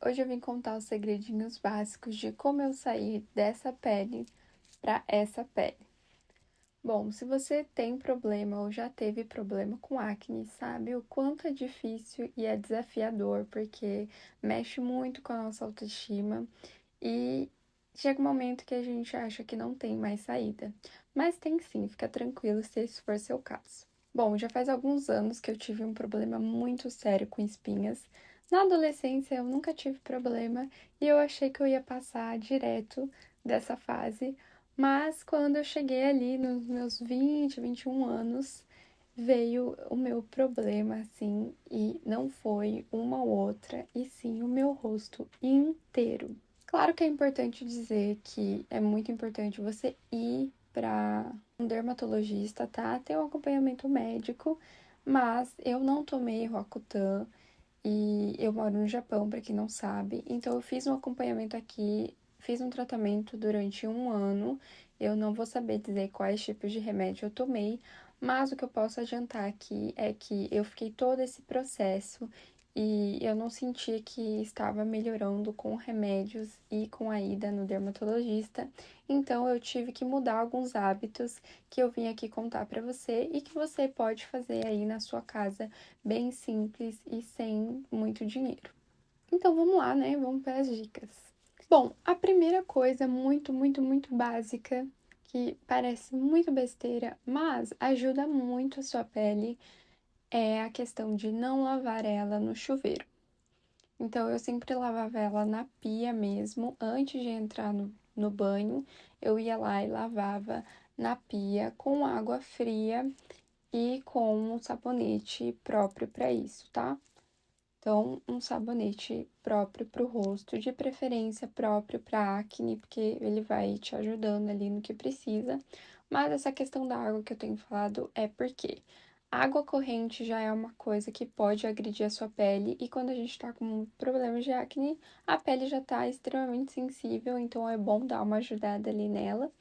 Hoje eu vim contar os segredinhos básicos de como eu saí dessa pele para essa pele. Bom, se você tem problema ou já teve problema com acne, sabe o quanto é difícil e é desafiador, porque mexe muito com a nossa autoestima e chega um momento que a gente acha que não tem mais saída. Mas tem sim, fica tranquilo se esse for seu caso. Bom, já faz alguns anos que eu tive um problema muito sério com espinhas. Na adolescência eu nunca tive problema e eu achei que eu ia passar direto dessa fase, mas quando eu cheguei ali nos meus 21 anos, veio o meu problema, assim, e não foi uma ou outra, e sim o meu rosto inteiro. Claro que é importante dizer que é muito importante você ir para um dermatologista, tá? Ter um acompanhamento médico, mas eu não tomei Roacutan e eu moro no Japão, para quem não sabe, então eu fiz um acompanhamento aqui, fiz um tratamento durante um ano. Eu não vou saber dizer quais tipos de remédio eu tomei, mas o que eu posso adiantar aqui é que eu fiquei todo esse processo e eu não sentia que estava melhorando com remédios e com a ida no dermatologista. Então eu tive que mudar alguns hábitos que eu vim aqui contar para você e que você pode fazer aí na sua casa, bem simples e sem muito dinheiro. Então vamos lá, né? Vamos para as dicas. Bom, a primeira coisa muito básica, que parece muito besteira, mas ajuda muito a sua pele, é a questão de não lavar ela no chuveiro. Então, eu sempre lavava ela na pia mesmo, antes de entrar no banho, eu ia lá e lavava na pia com água fria e com um sabonete próprio para isso, tá? Então, um sabonete próprio para o rosto, de preferência próprio para acne, porque ele vai te ajudando ali no que precisa. Mas essa questão da água que eu tenho falado é porque água corrente já é uma coisa que pode agredir a sua pele, e quando a gente tá com problemas de acne, a pele já tá extremamente sensível, então é bom dar uma ajudada ali nela.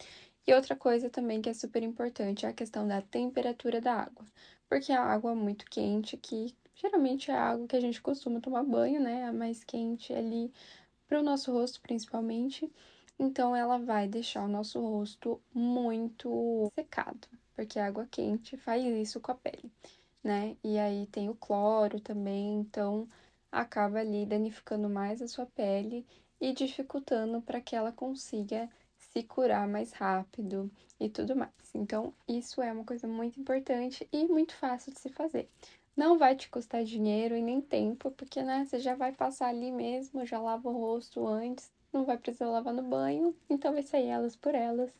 E outra coisa também que é super importante é a questão da temperatura da água, porque a água é muito quente, que geralmente é a água que a gente costuma tomar banho, né? A mais quente ali para o nosso rosto, principalmente. Então, ela vai deixar o nosso rosto muito secado, porque a água quente faz isso com a pele, né? E aí tem o cloro também, então acaba ali danificando mais a sua pele e dificultando para que ela consiga se curar mais rápido e tudo mais. Então, isso é uma coisa muito importante e muito fácil de se fazer. Não vai te custar dinheiro e nem tempo, porque, né, você já vai passar ali mesmo, já lava o rosto antes, não vai precisar lavar no banho, então vai sair elas por elas.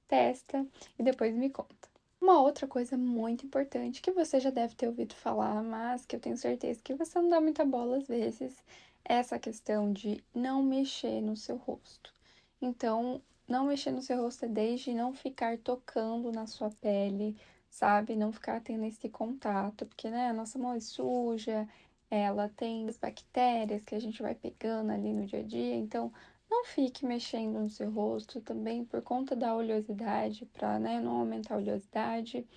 Testa e depois me conta. Uma outra coisa muito importante que você já deve ter ouvido falar, mas que eu tenho certeza que você não dá muita bola às vezes, é essa questão de não mexer no seu rosto. Então, não mexer no seu rosto é desde não ficar tocando na sua pele, sabe? Não ficar tendo esse contato, porque, né, a nossa mão é suja, ela tem as bactérias que a gente vai pegando ali no dia a dia, então não fique mexendo no seu rosto também por conta da oleosidade, para, né, não aumentar a oleosidade.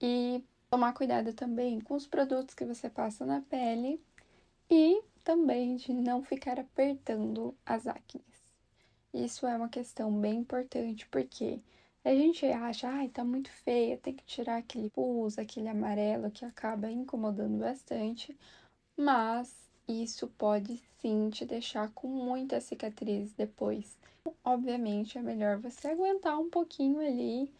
E tomar cuidado também com os produtos que você passa na pele e também de não ficar apertando as acnes. Isso é uma questão bem importante, porque a gente acha, ai, tá muito feia, tem que tirar aquele pus, aquele amarelo que acaba incomodando bastante, mas isso pode sim te deixar com muitas cicatrizes depois. Obviamente, é melhor você aguentar um pouquinho ali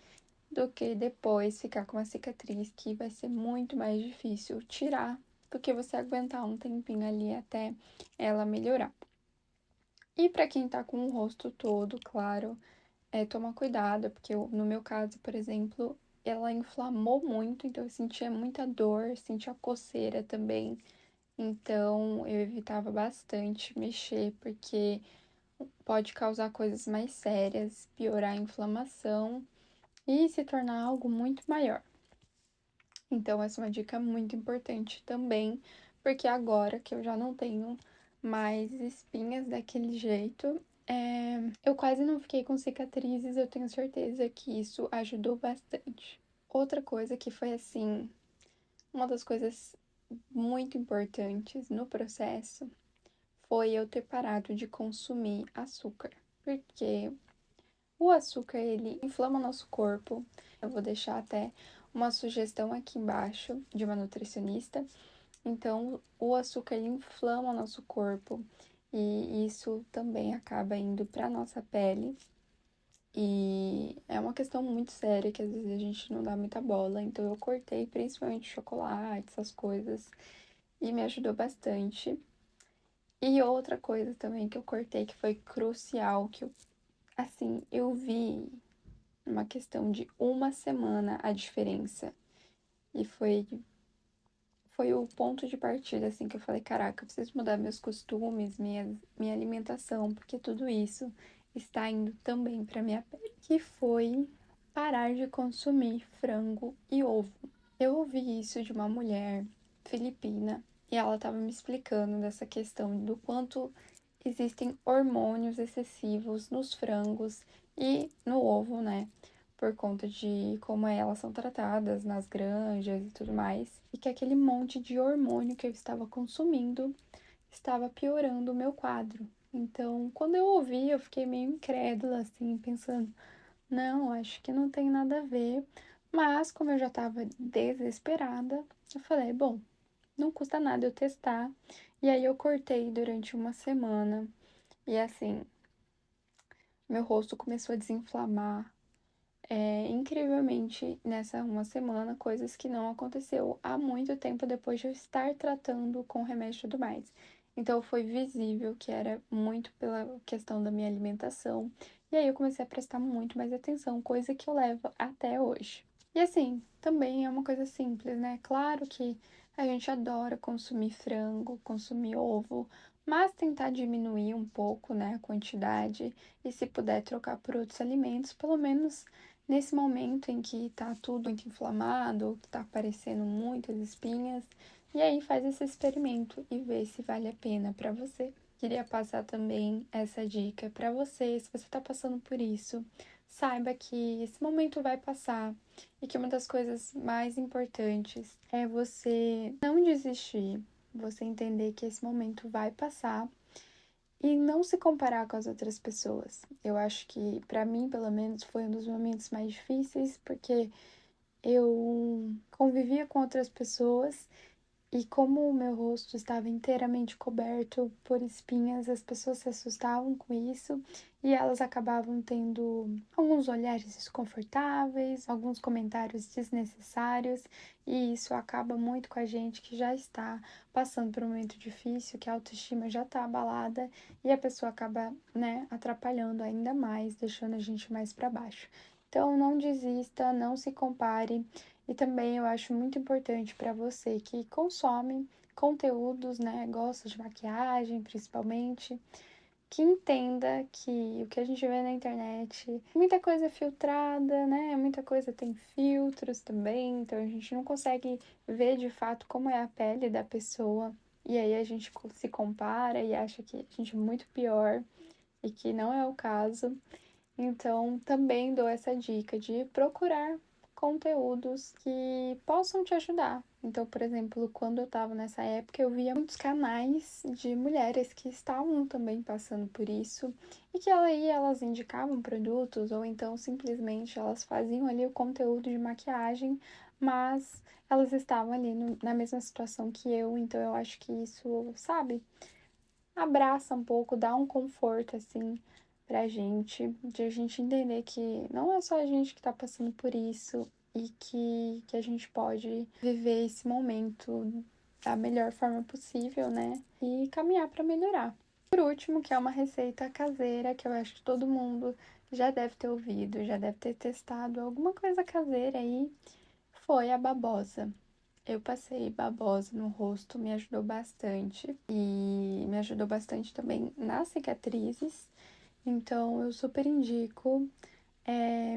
do que depois ficar com uma cicatriz que vai ser muito mais difícil tirar do que você aguentar um tempinho ali até ela melhorar. E para quem tá com o rosto todo, claro, tomar cuidado, porque no meu caso, por exemplo, ela inflamou muito, então eu sentia muita dor, sentia coceira também. Então, eu evitava bastante mexer, porque pode causar coisas mais sérias, piorar a inflamação e se tornar algo muito maior. Então, essa é uma dica muito importante também, porque agora que eu já não tenho mais espinhas daquele jeito, eu quase não fiquei com cicatrizes, eu tenho certeza que isso ajudou bastante. Outra coisa que foi assim, uma das coisas muito importantes no processo foi eu ter parado de consumir açúcar, porque o açúcar, ele inflama o nosso corpo. Eu vou deixar até uma sugestão aqui embaixo de uma nutricionista. Então, o açúcar, ele inflama o nosso corpo e isso também acaba indo para nossa pele. E é uma questão muito séria que às vezes a gente não dá muita bola. Então, eu cortei principalmente chocolate, essas coisas, e me ajudou bastante. E outra coisa também que eu cortei que foi crucial, que eu, assim, eu vi uma questão de uma semana a diferença. E foi o ponto de partida, assim, que eu falei, caraca, eu preciso mudar meus costumes, minha alimentação, porque tudo isso está indo também para minha pele. Que foi parar de consumir frango e ovo. Eu ouvi isso de uma mulher filipina e ela estava me explicando dessa questão do quanto existem hormônios excessivos nos frangos e no ovo, né? Por conta de como elas são tratadas nas granjas e tudo mais, e que aquele monte de hormônio que eu estava consumindo estava piorando o meu quadro. Então, quando eu ouvi, eu fiquei meio incrédula, assim, pensando, não, acho que não tem nada a ver. Mas, como eu já estava desesperada, eu falei, bom, não custa nada eu testar. E aí eu cortei durante uma semana. E assim, meu rosto começou a desinflamar, incrivelmente nessa uma semana, coisas que não aconteceu há muito tempo depois de eu estar tratando com remédio e tudo mais. Então foi visível que era muito pela questão da minha alimentação. E aí eu comecei a prestar muito mais atenção, coisa que eu levo até hoje. E assim, também é uma coisa simples, né? Claro que a gente adora consumir frango, consumir ovo, mas tentar diminuir um pouco, né, a quantidade e se puder trocar por outros alimentos, pelo menos nesse momento em que tá tudo muito inflamado, ou que tá aparecendo muitas espinhas, e aí faz esse experimento e vê se vale a pena para você. Queria passar também essa dica para você, se você tá passando por isso, saiba que esse momento vai passar e que uma das coisas mais importantes é você não desistir, você entender que esse momento vai passar e não se comparar com as outras pessoas. Eu acho que, para mim, pelo menos, foi um dos momentos mais difíceis, porque eu convivia com outras pessoas e como o meu rosto estava inteiramente coberto por espinhas, as pessoas se assustavam com isso e elas acabavam tendo alguns olhares desconfortáveis, alguns comentários desnecessários, e isso acaba muito com a gente que já está passando por um momento difícil, que a autoestima já está abalada e a pessoa acaba, né, atrapalhando ainda mais, deixando a gente mais para baixo. Então, não desista, não se compare. E também eu acho muito importante para você que consome conteúdos, né, gosta de maquiagem principalmente, que entenda que o que a gente vê na internet, muita coisa é filtrada, né? Muita coisa tem filtros também, então a gente não consegue ver de fato como é a pele da pessoa. E aí a gente se compara e acha que a gente é muito pior e que não é o caso. Então, também dou essa dica de procurar conteúdos que possam te ajudar. Então, por exemplo, quando eu estava nessa época, eu via muitos canais de mulheres que estavam também passando por isso e que aí elas indicavam produtos ou então simplesmente elas faziam ali o conteúdo de maquiagem, mas elas estavam ali na mesma situação que eu, então eu acho que isso, sabe, abraça um pouco, dá um conforto assim pra gente, de a gente entender que não é só a gente que tá passando por isso e que a gente pode viver esse momento da melhor forma possível, né? E caminhar para melhorar. Por último, que é uma receita caseira que eu acho que todo mundo já deve ter ouvido, já deve ter testado alguma coisa caseira aí, foi a babosa. Eu passei babosa no rosto, me ajudou bastante. E me ajudou bastante também nas cicatrizes. Então, eu super indico.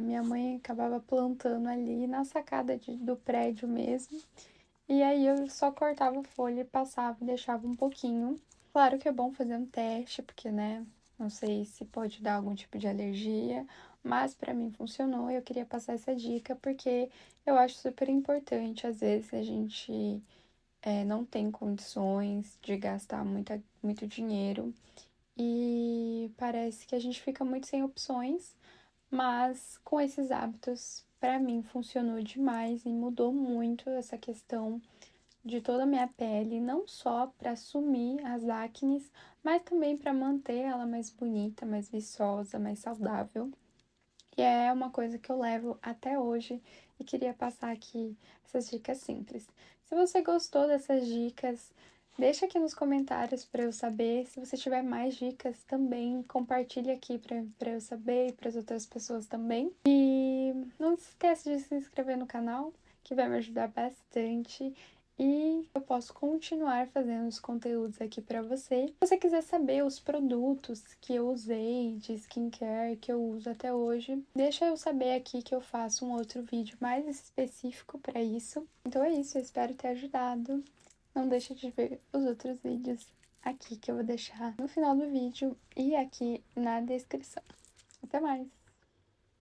Minha mãe acabava plantando ali na sacada do prédio mesmo. E aí eu só cortava a folha e passava e deixava um pouquinho. Claro que é bom fazer um teste, porque, né, não sei se pode dar algum tipo de alergia, mas pra mim funcionou e eu queria passar essa dica porque eu acho super importante, às vezes, a gente não tem condições de gastar muito dinheiro e parece que a gente fica muito sem opções, mas com esses hábitos, para mim, funcionou demais e mudou muito essa questão de toda a minha pele, não só para sumir as acnes, mas também para manter ela mais bonita, mais viçosa, mais saudável. E é uma coisa que eu levo até hoje e queria passar aqui essas dicas simples. Se você gostou dessas dicas, deixa aqui nos comentários para eu saber. Se você tiver mais dicas também, compartilhe aqui para eu saber e para as outras pessoas também. E não se esqueça de se inscrever no canal, que vai me ajudar bastante. E eu posso continuar fazendo os conteúdos aqui para você. Se você quiser saber os produtos que eu usei de skincare, que eu uso até hoje, deixa eu saber aqui que eu faço um outro vídeo mais específico para isso. Então é isso, eu espero ter ajudado. Não deixa de ver os outros vídeos aqui que eu vou deixar no final do vídeo e aqui na descrição. Até mais!